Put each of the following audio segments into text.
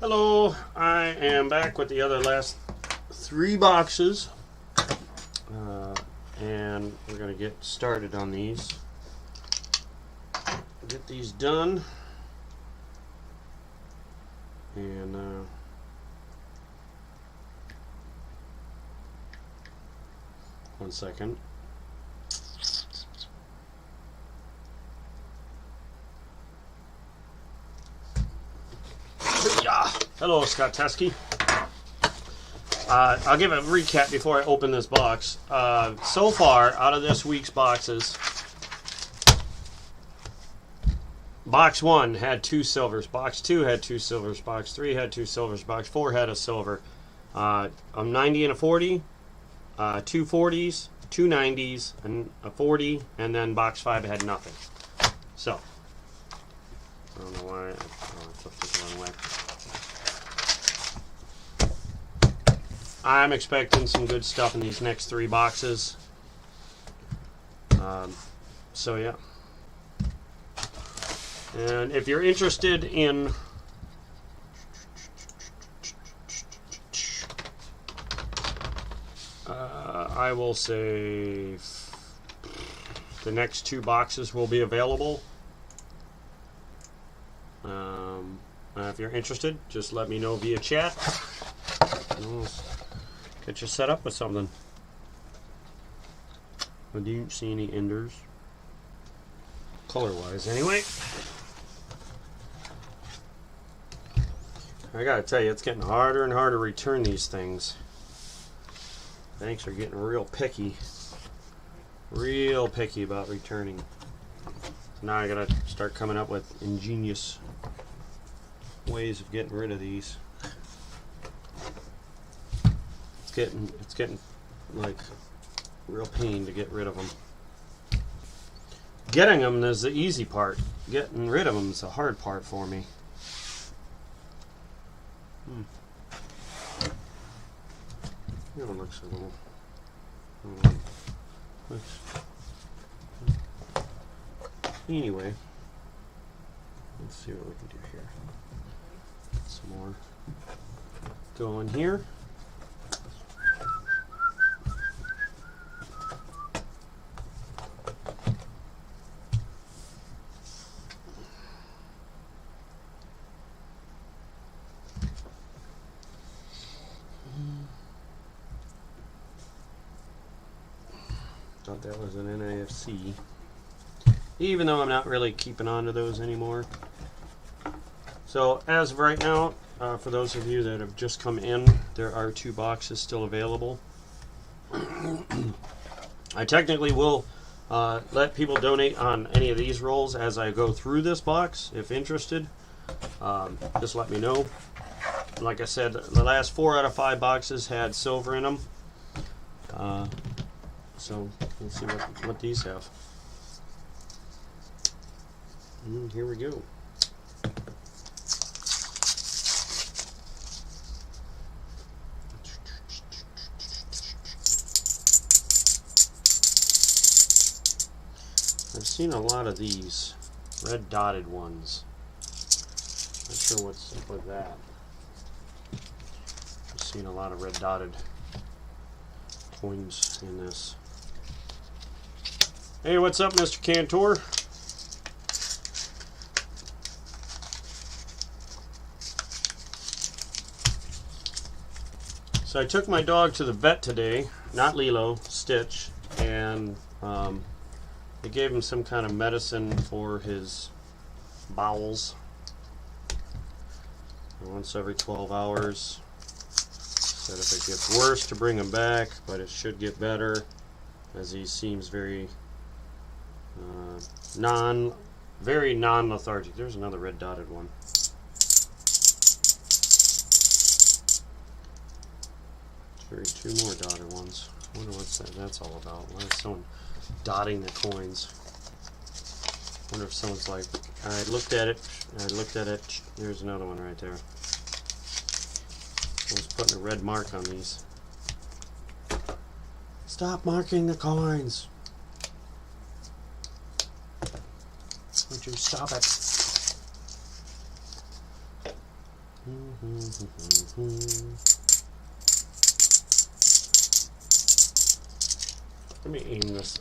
Hello, I am back with the last 3 boxes, and we're going to get started on these. Get these done, and one second. Hello, Scott Teskey. I'll give a recap before I open this box. So far, out of this week's boxes, Box 1 had 2 silvers, Box 2 had 2 silvers, Box 3 had 2 silvers, Box 4 had a silver. A 90 and a 40, 2 40s, 2 90s, and a 40, and then Box 5 had nothing. So, I don't know why I flipped it the wrong way. I'm expecting some good stuff in these next 3 boxes. So yeah. And if you're interested in I will say the next 2 boxes will be available. If you're interested, just let me know via chat. Get you set up with something. I didn't see any enders. Color-wise, anyway. I gotta tell you, it's getting harder and harder to return these things. Banks are getting real picky. Real picky about returning. So now I gotta start coming up with ingenious ways of getting rid of these. It's getting like real pain to get rid of them. Getting them is the easy part. Getting rid of them is the hard part for me. That one looks a little. Anyway, let's see what we can do here. Some more go in here. Thought that was an NIFC, even though I'm not really keeping on to those anymore. So as of right now, for those of you that have just come in, there are 2 boxes still available. I technically will let people donate on any of these rolls as I go through this box, if interested. Just let me know. Like I said, the last 4 out of 5 boxes had silver in them. So let's see what these have. Here we go. I've seen a lot of these red dotted ones. Not sure what's up with that. I've seen a lot of red dotted coins in this. Hey, what's up, Mr. Cantor? So I took my dog to the vet today, not Lilo, Stitch, and they gave him some kind of medicine for his bowels. Once every 12 hours. Said if it gets worse to bring him back, but it should get better, as he seems very non-lethargic. There's another red dotted one. There's 2 more dotted ones. I wonder what that's all about. Why is someone dotting the coins? I wonder if someone's like, I looked at it, there's another one right there. Someone's putting a red mark on these. Stop marking the coins! Would you stop it? Let me aim this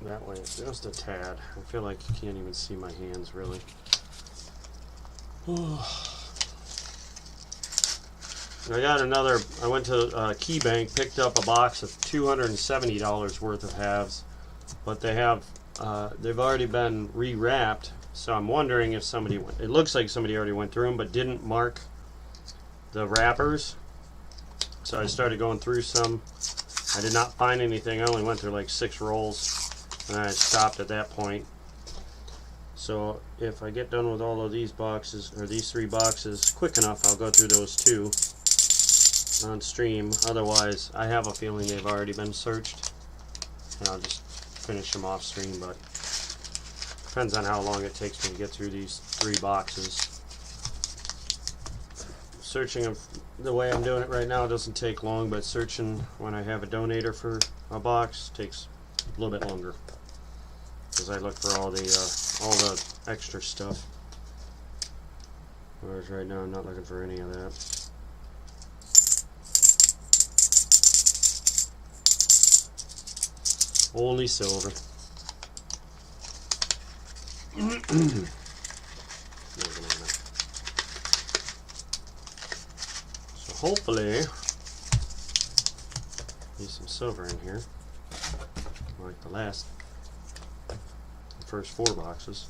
that way just a tad. I feel like you can't even see my hands really. I got another. I went to KeyBank, picked up a box of $270 worth of halves, but they have they've already been rewrapped. So I'm wondering if somebody went. It looks like somebody already went through them, but didn't mark the wrappers. So I started going through some. I did not find anything. I only went through like 6 rolls, and I stopped at that point. So if I get done with all of these boxes, or these 3 boxes, quick enough, I'll go through those 2 on stream. Otherwise, I have a feeling they've already been searched, and I'll just finish them off stream. But depends on how long it takes me to get through these 3 boxes. Searching of the way I'm doing it right now doesn't take long, but searching when I have a donator for a box takes a little bit longer, because I look for all the extra stuff. Whereas right now I'm not looking for any of that. Only silver. So hopefully there's some silver in here, like the first 4 boxes.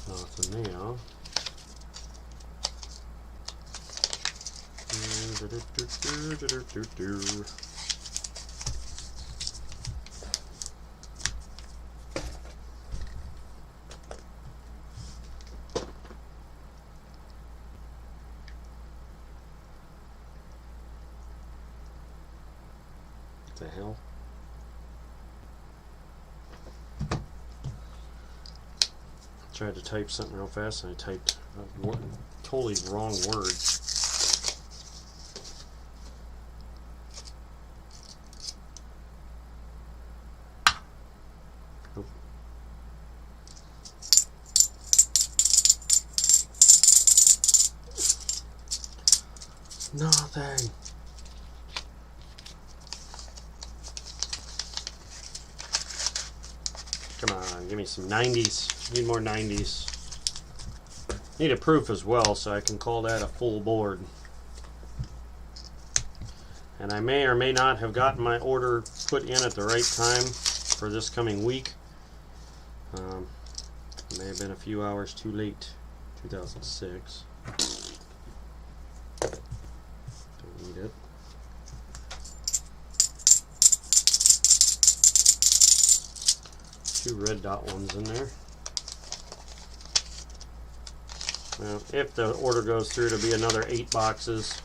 Nothing now. What the hell? Tried to type something real fast and I typed a totally wrong word. Oh. Nothing. Come on, give me some 90s. Need more 90s. Need a proof as well, so I can call that a full board. And I may or may not have gotten my order put in at the right time for this coming week. May have been a few hours too late. 2006. Don't need it. Two red dot ones in there. Well, if the order goes through, it'll be another 8 boxes.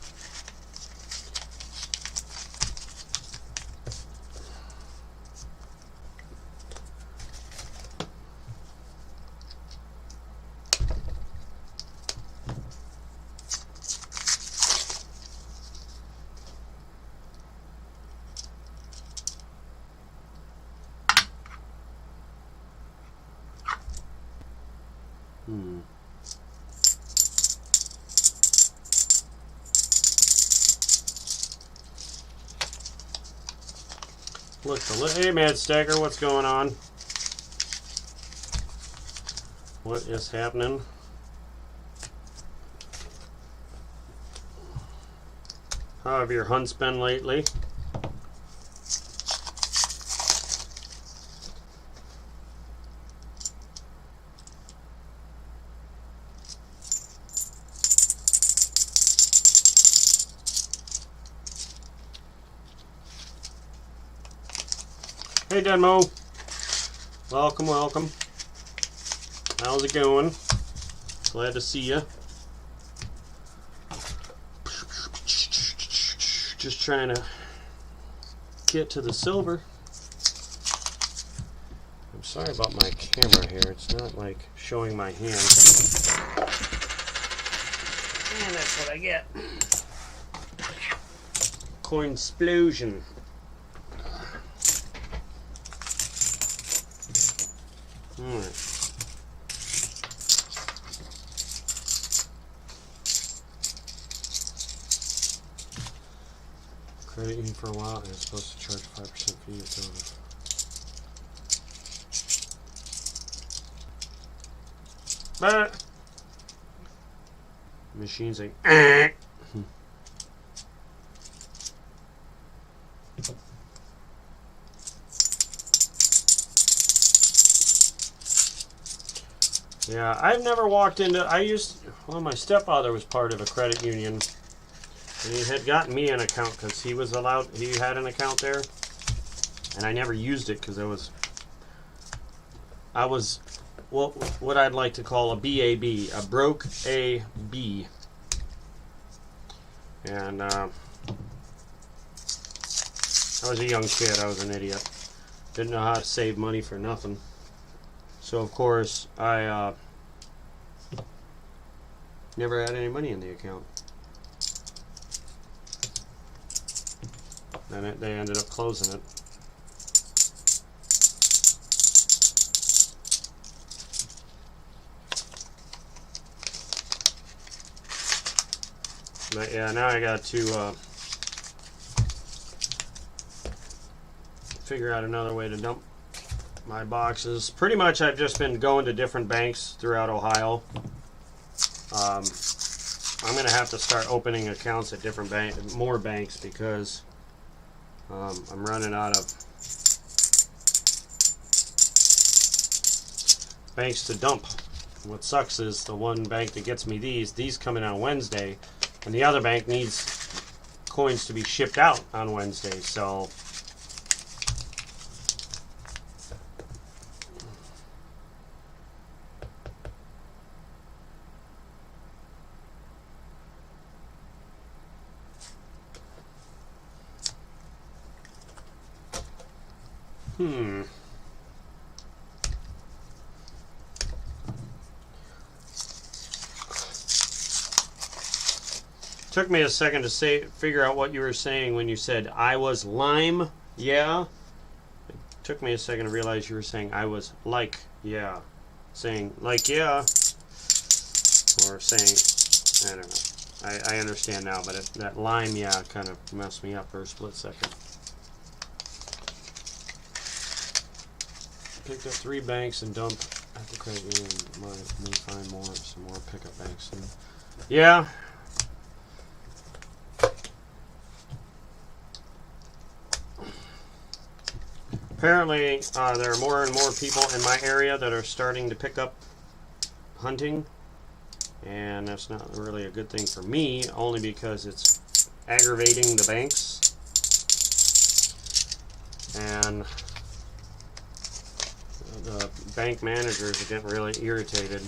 Hey, Mad Stagger, what's going on? What is happening? How have your hunts been lately? Hey Denmo, welcome, welcome. How's it going? Glad to see you. Just trying to get to the silver. I'm sorry about my camera here. It's not like showing my hand. And that's what I get. coin explosion. Alright. Credit union for a while and it's supposed to charge 5% fee until but machine's like yeah, I've never walked into well, my stepfather was part of a credit union. And he had gotten me an account because he had an account there. And I never used it because I was what I'd like to call a BAB, a broke A-B. And I was a young kid, I was an idiot. Didn't know how to save money for nothing. So of course, I never had any money in the account. And they ended up closing it. But yeah, now I got to figure out another way to dump my boxes. Pretty much I've just been going to different banks throughout Ohio. I'm going to have to start opening accounts at more banks because I'm running out of banks to dump. What sucks is the one bank that gets me these come in on Wednesday, and the other bank needs coins to be shipped out on Wednesday, so Took me a second to figure out what you were saying when you said I was lime, yeah. It took me a second to realize you were saying I was like, yeah. Saying like, yeah. Or saying, I don't know. I understand now, but that lime, yeah, kind of messed me up for a split second. Picked up 3 banks and dumped at the credit union. May find some more pickup banks. Yeah. Apparently, there are more and more people in my area that are starting to pick up hunting, and that's not really a good thing for me, only because it's aggravating the banks, and the bank managers are getting really irritated.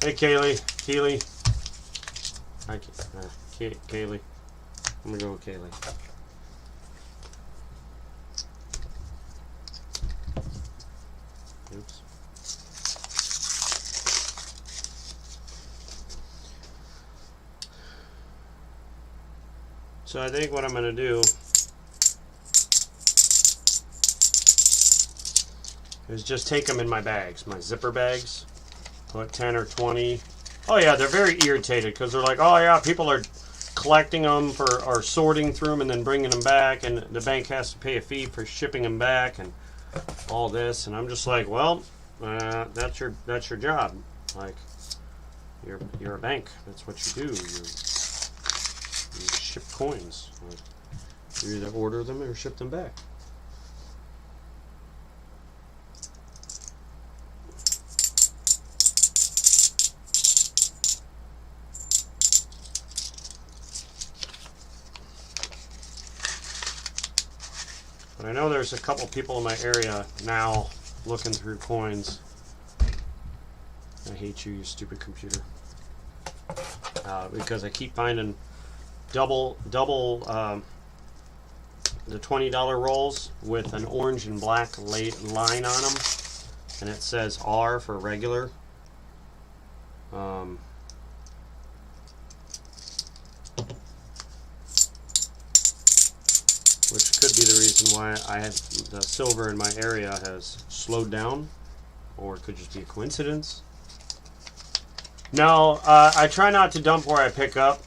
Hey, Kaylee. Hi, Kaylee. I'm gonna go with Kaylee. Oops. So I think what I'm going to do is just take them in my bags, my zipper bags, put 10 or 20. Oh yeah, they're very irritated because they're like, oh yeah, people are collecting them or sorting through them and then bringing them back, and the bank has to pay a fee for shipping them back and all this, and I'm just like, well, that's your job. Like, you're a bank. That's what you do. You ship coins. Like, you either order them or ship them back. But I know there's a couple people in my area now looking through coins. I hate you, you stupid computer. Because I keep finding double the $20 rolls with an orange and black line on them, and it says R for regular. which could be the reason why the silver in my area has slowed down, or it could just be a coincidence. Now, I try not to dump where I pick up.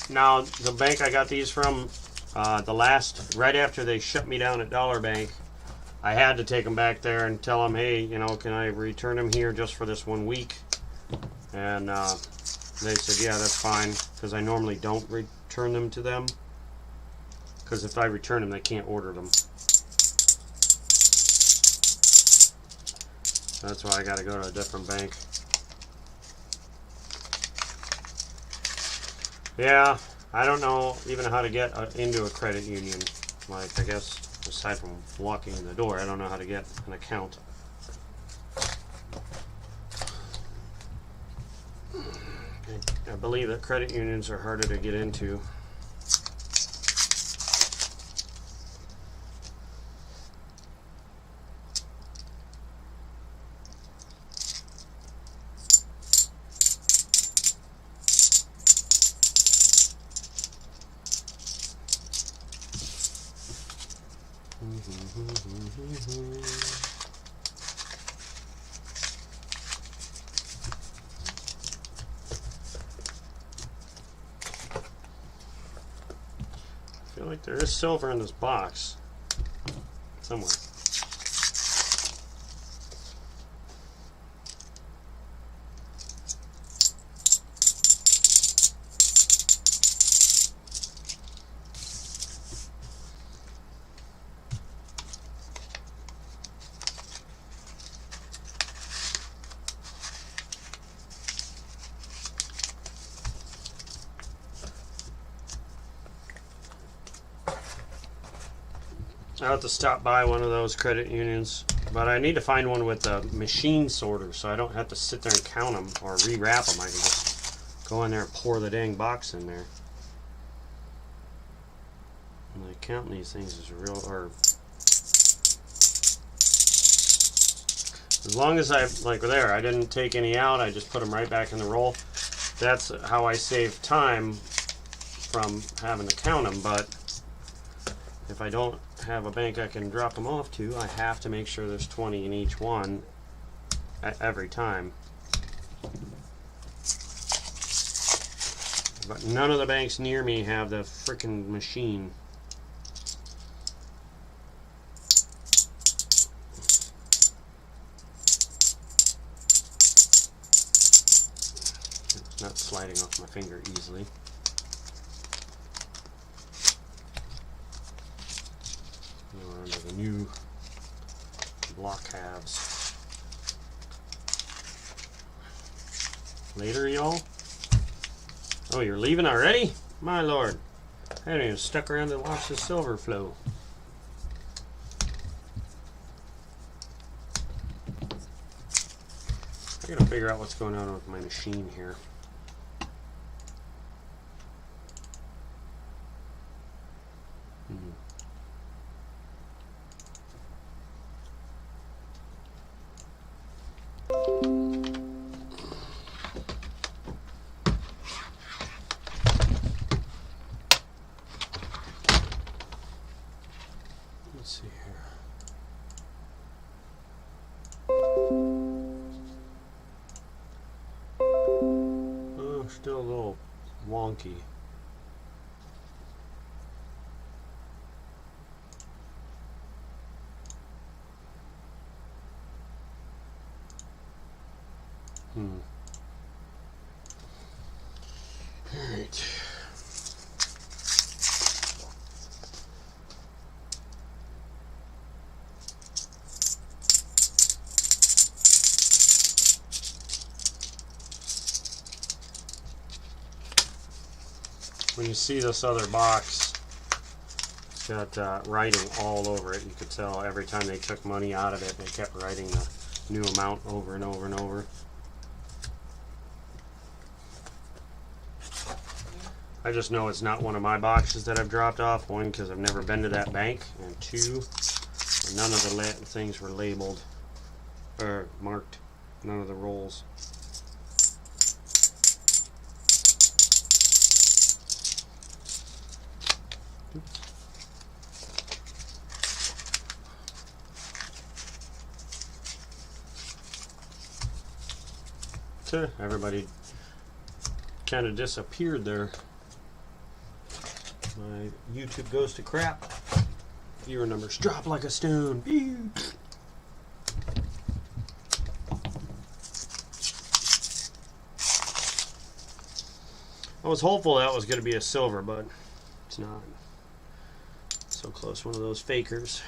Now, the bank I got these from, right after they shut me down at Dollar Bank, I had to take them back there and tell them, hey, you know, can I return them here just for this 1 week? And they said, yeah, that's fine, because I normally don't return them to them. Because if I return them, they can't order them. That's why I got to go to a different bank. Yeah, I don't know even how to get into a credit union. Like, I guess, aside from walking in the door, I don't know how to get an account. I believe that credit unions are harder to get into. I feel like there is silver in this box somewhere. I have to stop by one of those credit unions, but I need to find one with a machine sorter so I don't have to sit there and count them or rewrap them. I can just go in there and pour the dang box in there. And like counting these things is real, or as long as like there, I didn't take any out, I just put them right back in the roll. That's how I save time from having to count them, but if I don't have a bank I can drop them off to, I have to make sure there's 20 in each one every time. But none of the banks near me have the frickin' machine. It's not sliding off my finger easily. We're under the new block halves. Later, y'all? Oh, you're leaving already? My lord. I haven't even stuck around to watch the silver flow. I gotta figure out what's going on with my machine here. Let's see here. Oh, still a little wonky. All right. When you see this other box, it's got writing all over it. You could tell every time they took money out of it, they kept writing the new amount over and over and over. I just know it's not one of my boxes that I've dropped off. One, because I've never been to that bank, and two, none of the things were labeled or marked. None of the rolls. Everybody kind of disappeared there. My YouTube goes to crap. Viewer numbers drop like a stone. I was hopeful that was going to be a silver, but it's not. So close, one of those fakers.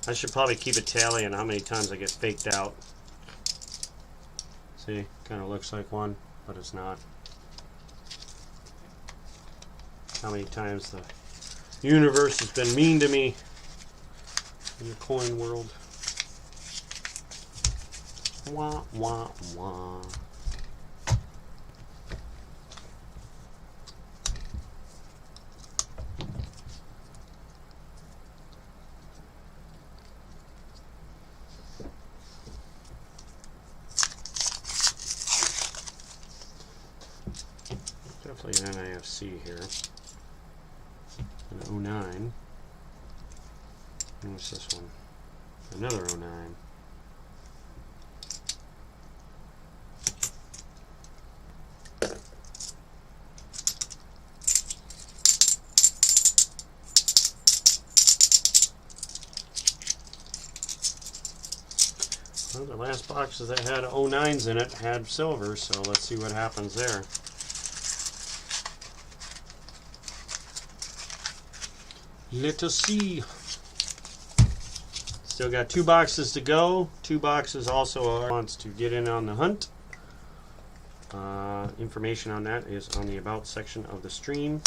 I should probably keep a tally on how many times I get faked out. See, kind of looks like one, but it's not. How many times the universe has been mean to me in the coin world. Wah, wah, wah. Definitely an NIFC here. An 09. What's this one? Another 09. Well, the last boxes that had 09s in it had silver, so let's see what happens there. Let us see. Still got 2 boxes to go. 2 boxes also wants to get in on the hunt. Information on that is on the About section of the stream.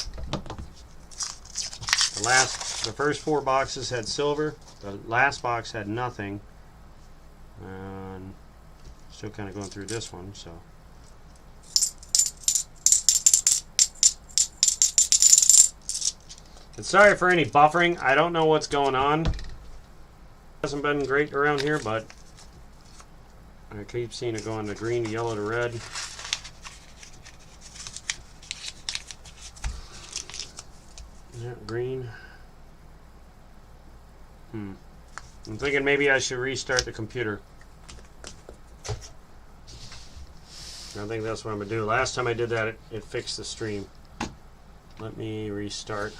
The first 4 boxes had silver. The last box had nothing. And still kind of going through this one, so. And sorry for any buffering. I don't know what's going on. Hasn't been great around here, but I keep seeing it going to green to yellow to red. Yeah, green. I'm thinking maybe I should restart the computer. I think that's what I'm going to do. Last time I did that, it fixed the stream. Let me restart.